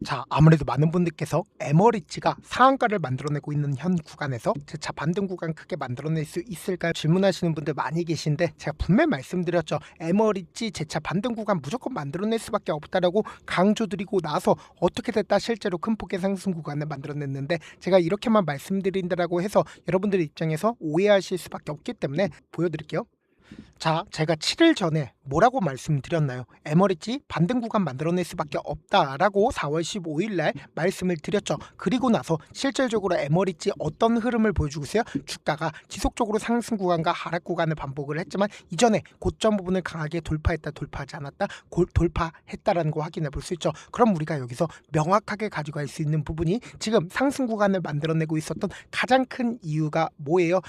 자, 아무래도 많은 분들께서 에머리지가 상한가를 만들어내고 있는 현 구간에서 재차 반등 구간 크게 만들어낼 수 있을까 질문하시는 분들 많이 계신데, 제가 분명히 말씀드렸죠. 에머리지 재차 반등 구간 무조건 만들어낼 수밖에 없다라고 강조드리고 나서 어떻게 됐다 실제로 큰 폭의 상승 구간을 만들어냈는데, 제가 이렇게만 말씀드린다라고 해서 여러분들 입장에서 오해하실 수밖에 없기 때문에 보여드릴게요. 자, 제가 7일 전에 뭐라고 말씀드렸나요? 에머리지 반등 구간 만들어낼 수밖에 없다라고 4월 15일 날 말씀을 드렸죠. 그리고 나서 실질적으로 에머리지 어떤 흐름을 보여주고 있어요? 주가가 지속적으로 상승 구간과 하락 구간을 반복을 했지만 이전에 고점 부분을 강하게 돌파했다, 돌파하지 않았다, 돌파했다라는 거 확인해 볼 수 있죠. 그럼 우리가 여기서 명확하게 가져갈 수 있는 부분이 지금 상승 구간을 만들어내고 있었던 가장 큰 이유가 뭐예요?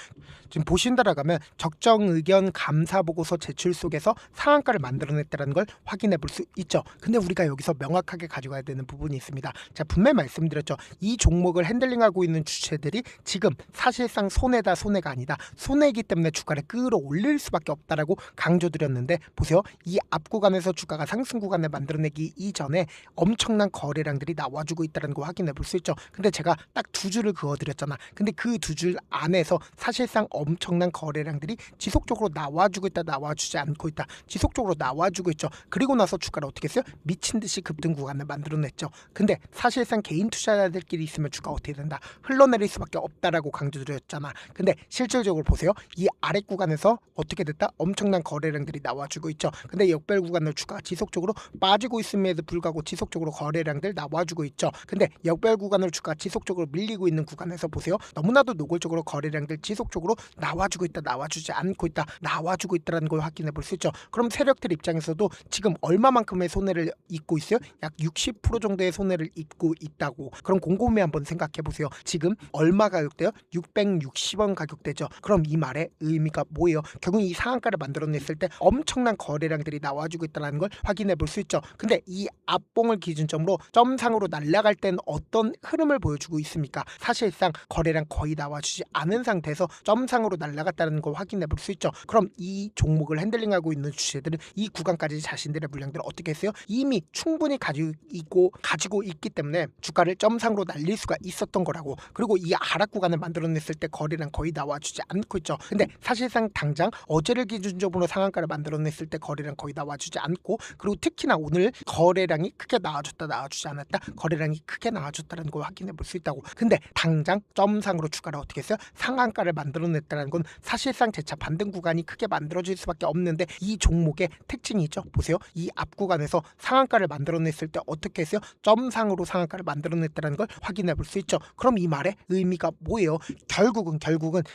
지금 보신다라고 하면 적정 의견 감사 보고서 제출 속에서 상한가를 만들어냈다는 걸 확인해 볼 수 있죠. 근데 우리가 여기서 명확하게 가져가야 되는 부분이 있습니다. 제가 분명히 말씀드렸죠. 이 종목을 핸들링하고 있는 주체들이 지금 사실상 손해다, 손해가 아니다, 손해이기 때문에 주가를 끌어올릴 수밖에 없다라고 강조드렸는데, 보세요. 이 앞 구간에서 주가가 상승 구간을 만들어내기 이전에 엄청난 거래량들이 나와주고 있다는 거 확인해 볼 수 있죠. 근데 제가 딱 두 줄을 그어드렸잖아. 근데 그 두 줄 안에서 사실상 엄청난 거래량들이 지속적으로 나와주고 있다, 나와주지 않고 있다, 지속적으로 나와주고 있죠. 그리고 나서 주가를 어떻게 했어요? 미친듯이 급등 구간을 만들어냈죠. 근데 사실상 개인 투자자들끼리 있으면 주가 어떻게 된다? 흘러내릴 수밖에 없다라고 강조드렸잖아. 근데 실질적으로 보세요. 이 아래 구간에서 어떻게 됐다? 엄청난 거래량들이 나와주고 있죠. 근데 역별 구간을 주가가 지속적으로 빠지고 있음에도 불구하고 지속적으로 거래량들 나와주고 있죠. 근데 역별 구간을 주가가 지속적으로 밀리고 있는 구간에서 보세요. 너무나도 노골적으로 거래량들 지속적으로 나와주고 있다, 나와주지 않고 있다, 나와주고 있다는 걸 확인해 볼 수 있죠. 그럼 세력들 입장에서도 지금 얼마만큼의 손해를 입고 있어요? 약 60% 정도의 손해를 입고 있다고. 그럼 곰곰이 한번 생각해 보세요. 지금 얼마 가격대요? 660원 가격대죠. 그럼 이 말의 의미가 뭐예요? 결국 이 상한가를 만들어냈을 때 엄청난 거래량들이 나와주고 있다는 걸 확인해 볼 수 있죠. 근데 이 앞봉을 기준점으로 점상으로 날아갈 땐 어떤 흐름을 보여주고 있습니까? 사실상 거래량 거의 나와주지 않은 상태에서 점상으로 날아갔다는 걸 확인해 볼 수 있죠. 그럼 이 종목을 핸들링하고 있는 주체들은 이 구간까지 자신들의 물량들을 어떻게 했어요? 이미 충분히 가지고 있기 때문에 주가를 점상으로 날릴 수가 있었던 거라고. 그리고 이 하락 구간을 만들어냈을 때 거래량 거의 나와주지 않고 있죠. 근데 사실상 당장 어제를 기준적으로 상한가를 만들어냈을 때 거래량 거의 나와주지 않고, 그리고 특히나 오늘 거래량이 크게 나와줬다, 나와주지 않았다, 거래량이 크게 나와줬다는 걸 확인해 볼 수 있다고. 근데 당장 점상으로 주가를 어떻게 했어요? 상한가를 만들어냈다는 건 사실상 재차 반등 구간이 크게 만들어질 수밖에 없는데, 이 종목의 특징이 있죠. 보세요. 이 앞 구간에서 상한가를 만들어냈을 때 어떻게 했어요? 점상으로 상한가를 만들어냈다는 걸 확인해 볼 수 있죠. 그럼 이 말의 의미가 뭐예요? 결국은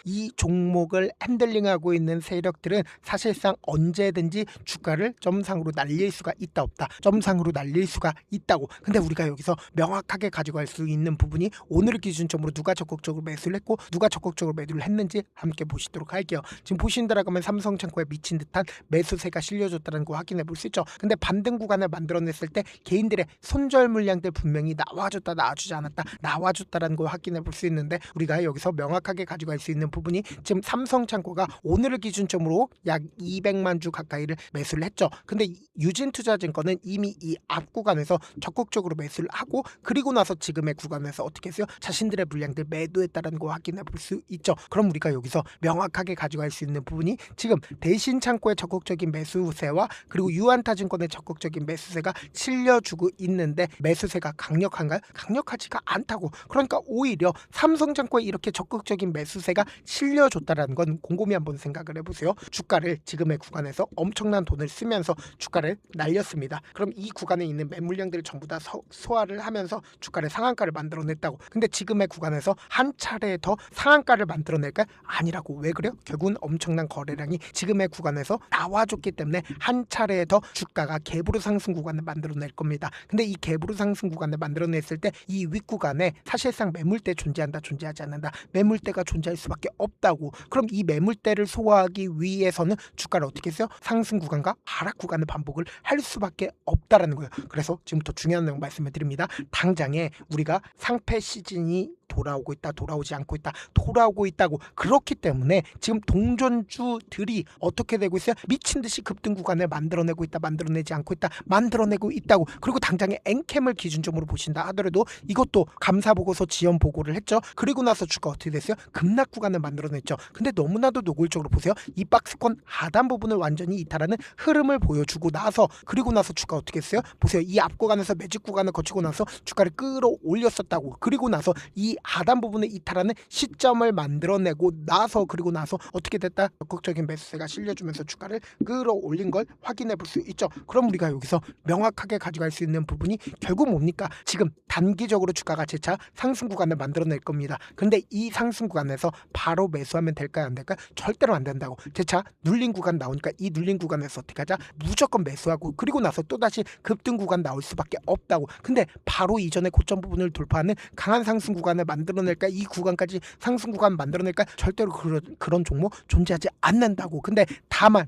이 종목을 핸들링하고 있는 세력들은 사실상 언제든지 주가를 점상으로 날릴 수가 있다, 없다? 점상으로 날릴 수가 있다고. 근데 우리가 여기서 명확하게 가져갈 수 있는 부분이 오늘 기준점으로 누가 적극적으로 매수를 했고 누가 적극적으로 매도를 했는지 함께 보시도록 할게요. 지금 보신다라고 하면 삼성창고에 미친 듯한 매수세가 실려줬다는 거 확인해 볼 수 있죠. 근데 반등 구간을 만들어냈을 때 개인들의 손절 물량들 분명히 나와줬다, 나와주지 않았다, 나와줬다라는 거 확인해 볼 수 있는데, 우리가 여기서 명확하게 가져갈 수 있는 부분이 지금 삼성창고가 오늘을 기준점으로 약 200만 주 가까이를 매수를 했죠. 근데 유진투자증권은 이미 이 앞 구간에서 적극적으로 매수를 하고, 그리고 나서 지금의 구간에서 어떻게 했어요? 자신들의 물량들 매도했다는 거 확인해 볼 수 있죠. 그럼 우리가 여기서 명확하게 가져갈 수 있는 부분이 지금 대신창고의 적극적인 매수세와 그리고 유한타증권의 적극적인 매수세가 실려주고 있는데, 매수세가 강력한가요? 강력하지가 않다고. 그러니까 오히려 삼성창고에 이렇게 적극적인 매수세가 실려줬다는 건 곰곰이 한번 생각을 해보세요. 주가를 지금의 구간에서 엄청난 돈을 쓰면서 주가를 날렸습니다. 그럼 이 구간에 있는 매물량들을 전부 다 소화를 하면서 주가를 상한가를 만들어냈다고. 근데 지금의 구간에서 한 차례 더 상한가를 만들어낼까? 아니라고. 왜 그래요? 결국은 엄청난 거래량이 지금의 구간에서 나와줬기 때문에 한 차례 더 주가가 갭으로 상승 구간을 만들어낼 겁니다. 근데 이 갭으로 상승 구간을 만들어냈을 때 이 윗구간에 사실상 매물대 존재한다, 존재하지 않는다? 매물대가 존재할 수밖에 없다고. 그럼 이 매물대를 소화하기 위해서는 주가를 어떻게 했어요? 상승 구간과 하락 구간을 반복을 할 수밖에 없다라는 거예요. 그래서 지금부터 중요한 내용 말씀을 드립니다. 당장에 우리가 상패 시즌이 돌아오고 있다, 돌아오지 않고 있다, 돌아오고 있다고. 그렇기 때문에 지금 동전주들이 어떻게 되고 있어요? 미친 듯이 급등 구간을 만들어내고 있다, 만들어내지 않고 있다, 만들어내고 있다고. 그리고 당장에 엔캠을 기준점으로 보신다 하더라도 이것도 감사보고서 지연 보고를 했죠. 그리고 나서 주가 어떻게 됐어요? 급락 구간을 만들어냈죠. 근데 너무나도 노골적으로 보세요. 이 박스권 하단 부분을 완전히 이탈하는 흐름을 보여주고 나서, 그리고 나서 주가 어떻게 했어요? 보세요. 이 앞 구간에서 매직 구간을 거치고 나서 주가를 끌어올렸었다고. 그리고 나서 이 하단 부분을 이탈하는 시점을 만들어내고 나서, 그리고 나서 어떻게 됐다? 적극적인 매수세가 실려주면서 주가를 끌어올린 걸 확인해 볼 수 있죠. 그럼 우리가 여기서 명확하게 가져갈 수 있는 부분이 결국 뭡니까? 지금 단기적으로 주가가 재차 상승 구간을 만들어낼 겁니다. 근데 이 상승 구간에서 바로 매수하면 될까요? 안 될까요? 절대로 안 된다고. 재차 눌린 구간 나오니까 이 눌린 구간에서 어떻게 하자? 무조건 매수하고, 그리고 나서 또다시 급등 구간 나올 수밖에 없다고. 근데 바로 이전에 고점 부분을 돌파하는 강한 상승 구간을 만들어낼까? 이 구간까지 상승 구간 만들어낼까? 절대로 그런 종목 존재하지 않는다고. 근데 다만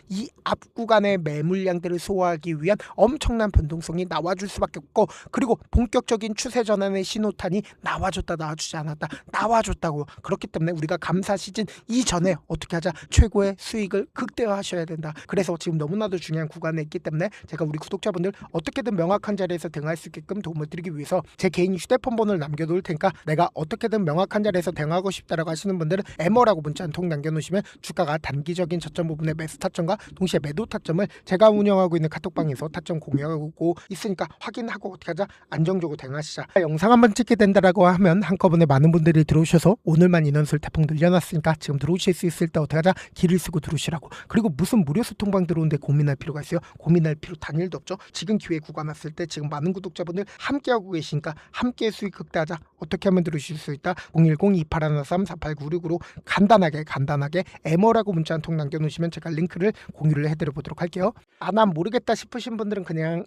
이 앞 구간의 매물량들을 소화하기 위한 엄청난 변동성이 나와줄 수밖에 없고, 그리고 본격적인 추세 전환의 신호탄이 나와줬다, 나와주지 않았다, 나와줬다고. 그렇기 때문에 우리가 감사 시즌 이전에 어떻게 하자? 최고의 수익을 극대화하셔야 된다. 그래서 지금 너무나도 중요한 구간에 있기 때문에 제가 우리 구독자분들 어떻게든 명확한 자리에서 대응할 수 있게끔 도움을 드리기 위해서 제 개인 휴대폰 번호를 남겨놓을 테니까, 내가 어떻게든 명확한 자리에서 대응하고 싶다라고 하시는 분들은 에머라고 문자 한 통 남겨놓으시면 주가가 단기적인 저점 부분의 매수 타점과 동시에 매도 타점을 제가 운영하고 있는 카톡방에서 타점 공유하고 있으니까 확인하고 어떻게 하자? 안정적으로 대응하시자. 영상 한번 찍게 된다라고 하면 한꺼번에 많은 분들이 들어오셔서 오늘만 인원수를 대폭 늘려놨으니까 지금 들어오실 수 있을 때 어떻게 하자? 길을 쓰고 들어오시라고. 그리고 무슨 무료 소통방 들어오는데 고민할 필요가 있어요? 고민할 필요 단일도 없죠. 지금 기회 구간 왔을 때 지금 많은 구독자분들 함께하고 계시니까 함께 수익 극대화자. 어떻게 하면 들으실 수 있다? 010-2813-4896으로 간단하게 에머라고 문자 한 통 남겨놓으시면 제가 링크를 공유를 해드려 보도록 할게요. 난 모르겠다 싶으신 분들은 그냥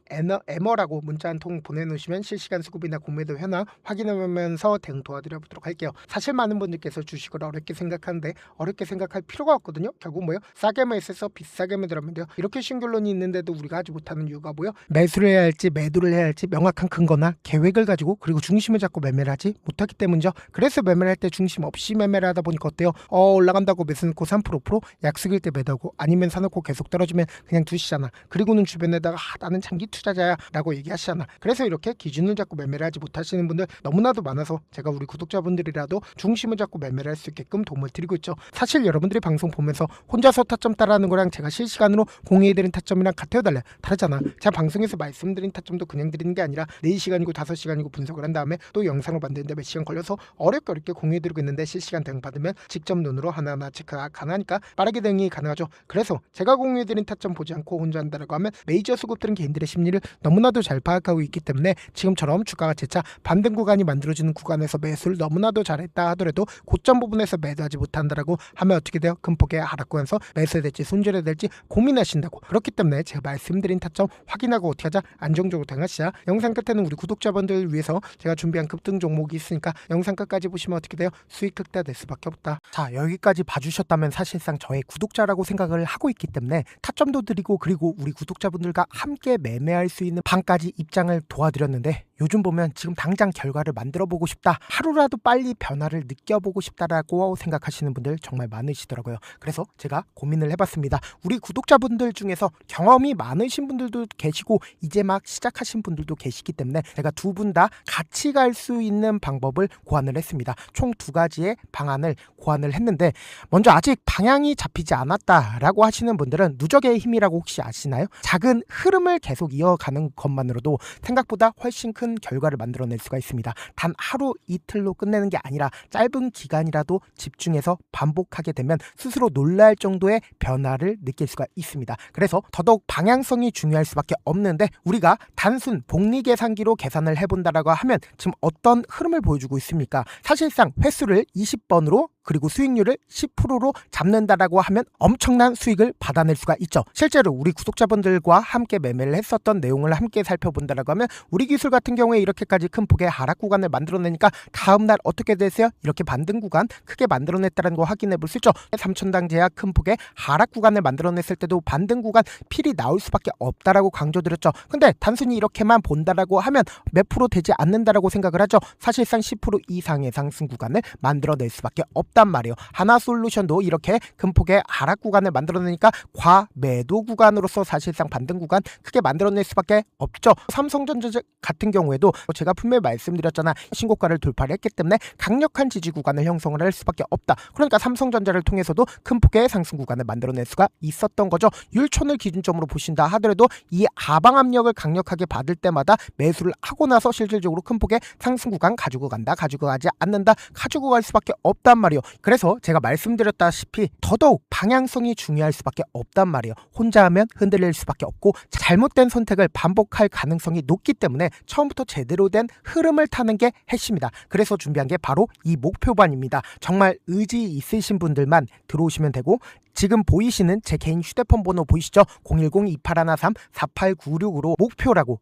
에머라고 문자 한 통 보내놓으시면 실시간 수급이나 공매도 현황 확인하면서 대응 도와드려 보도록 할게요. 사실 많은 분들께서 주식을 어렵게 생각하는데 어렵게 생각할 필요가 없거든요. 결국 뭐요? 싸게 매수해서 비싸게 매도하면 돼요. 이렇게 신결론이 있는데도 우리가 하지 못하는 이유가 뭐요? 매수를 해야 할지 매도를 해야 할지 명확한 근거나 계획을 가지고, 그리고 중심을 잡고 매매를 하지 못하기 때문이죠. 그래서 매매를 할 때 중심 없이 매매를 하다 보니까 어때요? 올라간다고 매수 넣고 3% 약속일 때 매도하고, 아니면 사놓고 계속 떨어지면 그냥 두시잖아. 그리고는 주변에다가 나는 장기 투자자야 라고 얘기하시잖아. 그래서 이렇게 기준을 잡고 매매를 하지 못하시는 분들 너무나도 많아서 제가 우리 구독자분들이라도 중심을 잡고 매매를 할 수 있게끔 도움을 드리고 있죠. 사실 여러분들이 방송 보면서 혼자서 타점 따라하는 거랑 제가 실시간으로 공유해드린 타점이랑 같아요, 달라요? 다르잖아. 제가 방송에서 말씀드린 타점도 그냥 드리는 게 아니라 4시간이고 5시간이고 분석을 한 다음에 또 영상을 만드는데 몇 시간 걸려서 어렵게 공유해드리고 있는데, 실시간 대응 받으면 직접 눈으로 하나하나 체크가 가능하니까 빠르게 대응이 가능하죠. 그래서 제가 공유해드린 타점 보지 않고 혼자 한다라고 하면 메이저 수급들은 개인들의 심리를 너무나도 잘 파악하고 있기 때문에 지금처럼 주가가 재차 반등 구간이 만들어지는 구간에서 매수를 너무나도 잘했다 하더라도 고점 부분에서 매도하지 못한다라고 하면 어떻게 돼요? 큰 폭의 하락구에서 매수해야 될지 손절해야 될지 고민하신다고. 그렇기 때문에 제가 말씀드린 타점 확인하고 어떻게 하자? 안정적으로 대응하시자. 영상 끝에는 우리 구독자분들을 위해서 제가 준비한 급등 종목이 있으니까 영상 끝까지 보시면 어떻게 돼요? 수익 극대화될 수밖에 없다. 자, 여기까지 봐주셨다면 사실상 저의 구독자라고 생각을 하고 있기 때문에 타점도 드리고, 그리고 우리 구독자분들과 함께 매매할 수 있는 방까지 입장을 도와드렸는데, 요즘 보면 지금 당장 결과를 만들어 보고 싶다, 하루라도 빨리 변화를 느껴보고 싶다라고 생각하시는 분들 정말 많으시더라고요. 그래서 제가 고민을 해봤습니다. 우리 구독자분들 중에서 경험이 많으신 분들도 계시고 이제 막 시작하신 분들도 계시기 때문에 제가 두 분 다 같이 갈 수 있는 방법을 고안을 했습니다. 총 2가지의 방안을 고안을 했는데, 먼저 아직 방향이 잡히지 않았다라고 하시는 분들은 누적의 힘이라고 혹시 아시나요? 작은 흐름을 계속 이어가는 것만으로도 생각보다 훨씬 큰 결과를 만들어낼 수가 있습니다. 단 하루 이틀로 끝내는 게 아니라 짧은 기간이라도 집중해서 반복하게 되면 스스로 놀랄 정도의 변화를 느낄 수가 있습니다. 그래서 더더욱 방향성이 중요할 수밖에 없는데, 우리가 단순 복리 계산기로 계산을 해본다라고 하면 지금 어떤 흐름을 보여주고 있습니까? 사실상 횟수를 20번으로 그리고 수익률을 10%로 잡는다라고 하면 엄청난 수익을 받아낼 수가 있죠. 실제로 우리 구독자분들과 함께 매매를 했었던 내용을 함께 살펴본다라고 하면 우리 기술 같은 경우에 이렇게까지 큰 폭의 하락 구간을 만들어내니까 다음날 어떻게 되세요? 이렇게 반등 구간 크게 만들어냈다는 거 확인해 볼 수 있죠. 3,000당 제약 큰 폭의 하락 구간을 만들어냈을 때도 반등 구간 필이 나올 수밖에 없다라고 강조드렸죠. 근데 단순히 이렇게만 본다라고 하면 몇 프로 되지 않는다라고 생각을 하죠. 사실상 10% 이상의 상승 구간을 만들어낼 수밖에 없단 말이에요. 하나솔루션도 이렇게 큰 폭의 하락 구간을 만들어내니까 과매도 구간으로서 사실상 반등 구간 크게 만들어낼 수밖에 없죠. 삼성전자 같은 경우에도 제가 분명히 말씀드렸잖아. 신고가를 돌파를 했기 때문에 강력한 지지 구간을 형성을 할 수밖에 없다. 그러니까 삼성전자를 통해서도 큰 폭의 상승 구간을 만들어낼 수가 있었던 거죠. 율촌을 기준점으로 보신다 하더라도 이 하방 압력을 강력하게 받을 때마다 매수를 하고 나서 실질적으로 큰 폭의 상승 구간 가지고 간다, 가지고 가지 않는다, 가지고 갈 수밖에 없단 말이에요. 그래서 제가 말씀드렸다시피 더더욱 방향성이 중요할 수밖에 없단 말이에요. 혼자 하면 흔들릴 수밖에 없고 잘못된 선택을 반복할 가능성이 높기 때문에 처음부터 제대로 된 흐름을 타는 게 핵심이다. 그래서 준비한 게 바로 이 목표반입니다. 정말 의지 있으신 분들만 들어오시면 되고, 지금 보이시는 제 개인 휴대폰 번호 보이시죠? 010-2813-4896으로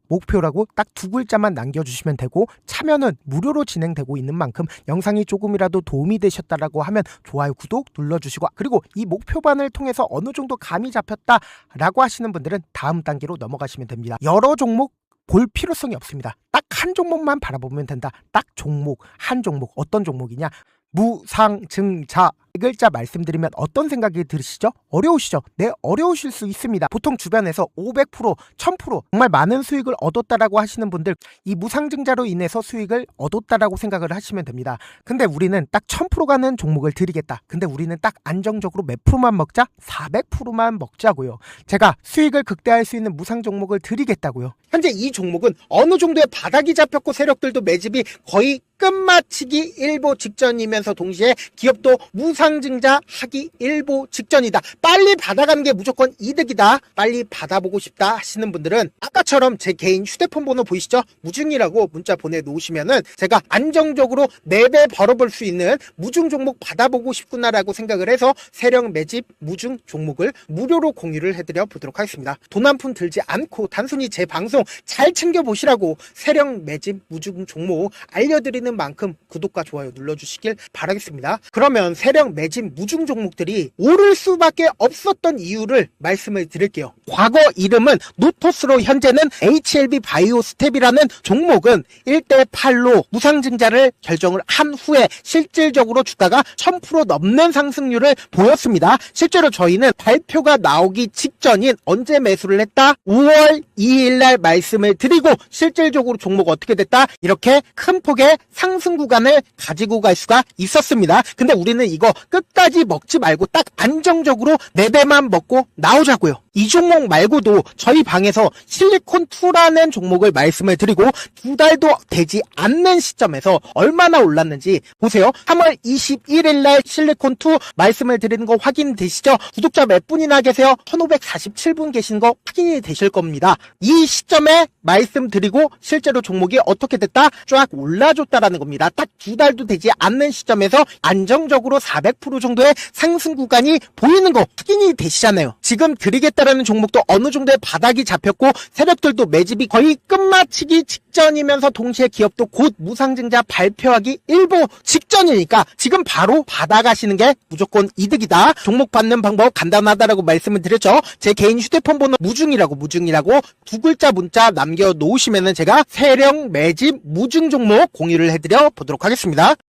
목표라고 딱 두 글자만 남겨주시면 되고, 참여는 무료로 진행되고 있는 만큼 영상이 조금이라도 도움이 되셨다라고 하면 좋아요, 구독 눌러주시고, 그리고 이 목표반을 통해서 어느 정도 감이 잡혔다라고 하시는 분들은 다음 단계로 넘어가시면 됩니다. 여러 종목 볼 필요성이 없습니다. 딱 한 종목만 바라보면 된다. 딱 종목, 한 종목. 어떤 종목이냐? 무상증자. 이 글자 말씀드리면 어떤 생각이 들으시죠? 어려우시죠? 네, 어려우실 수 있습니다. 보통 주변에서 500%, 1000% 정말 많은 수익을 얻었다라고 하시는 분들, 이 무상증자로 인해서 수익을 얻었다라고 생각을 하시면 됩니다. 근데 우리는 딱 1000% 가는 종목을 드리겠다. 근데 우리는 딱 안정적으로 몇 프로만 먹자? 400%만 먹자고요. 제가 수익을 극대화할 수 있는 무상 종목을 드리겠다고요. 현재 이 종목은 어느 정도의 바닥이 잡혔고 세력들도 매집이 거의 끝마치기 일보 직전이면서 동시에 기업도 무상증자 하기 일보 직전이다. 빨리 받아가는 게 무조건 이득이다. 빨리 받아보고 싶다 하시는 분들은 아까처럼 제 개인 휴대폰 번호 보이시죠? 무중이라고 문자 보내놓으시면은 제가 안정적으로 4배 벌어볼 수 있는 무중 종목 받아보고 싶구나라고 생각을 해서 세력 매집 무중 종목을 무료로 공유를 해드려 보도록 하겠습니다. 돈 한 푼 들지 않고 단순히 제 방송 잘 챙겨보시라고 세력 매집 무중 종목 알려드리는 만큼 구독과 좋아요 눌러주시길 바라겠습니다. 그러면 세력 매집 무중 종목들이 오를 수밖에 없었던 이유를 말씀을 드릴게요. 과거 이름은 노토스로 현재는 HLB 바이오스텝이라는 종목은 1대8로 무상증자를 결정을 한 후에 실질적으로 주가가 1000% 넘는 상승률을 보였습니다. 실제로 저희는 발표가 나오기 직전인 언제 매수를 했다? 5월 2일날 말씀을 드리고 실질적으로 종목 어떻게 됐다? 이렇게 큰 폭의 상승 구간을 가지고 갈 수가 있었습니다. 근데 우리는 이거 끝까지 먹지 말고 딱 안정적으로 4배만 먹고 나오자고요. 이 종목 말고도 저희 방에서 실리콘2라는 종목을 말씀을 드리고 2달도 되지 않는 시점에서 얼마나 올랐는지 보세요. 3월 21일 날 실리콘2 말씀을 드리는 거 확인되시죠? 구독자 몇 분이나 계세요? 1547분 계신 거 확인이 되실 겁니다. 이 시점에 말씀드리고 실제로 종목이 어떻게 됐다? 쫙 올라줬다라는 겁니다. 딱 2달도 되지 않는 시점에서 안정적으로 400% 정도의 상승 구간이 보이는 거 확인이 되시잖아요. 지금 드리겠다라는 종목도 어느 정도의 바닥이 잡혔고 세력들도 매집이 거의 끝마치기 직전이면서 동시에 기업도 곧 무상증자 발표하기 일보 직전이니까 지금 바로 받아가시는 게 무조건 이득이다. 종목 받는 방법 간단하다라고 말씀을 드렸죠. 제 개인 휴대폰 번호 무중이라고 두 글자 문자 남겨놓으시면은 제가 세력 매집 무중 종목 공유를 해드려 보도록 하겠습니다.